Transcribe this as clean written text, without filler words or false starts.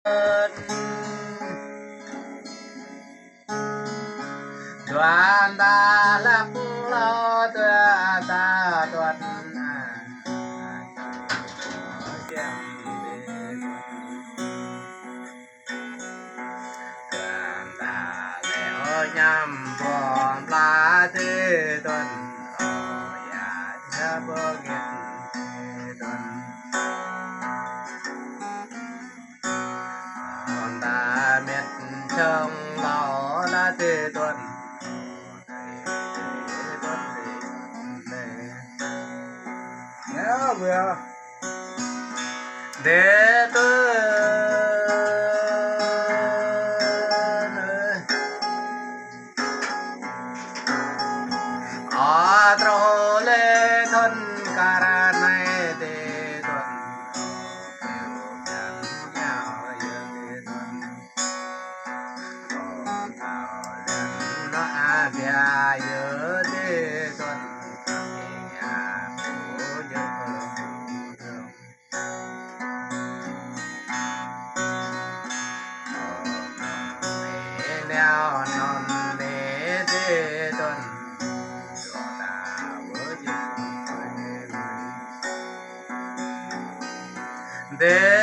Đoàn ta lắc lo tua ta tuần đoàn ta leo nhằm vòng lá tư tuần ya cha bơ nghiệt tuần đoàn ta miệt trong lò lá tư tuần vừa để tôi ở trâu lê thân cara này để tuần nhau yêu tuần thảo lần nó bia yêu để tuần neo non để để tuần cho ta với để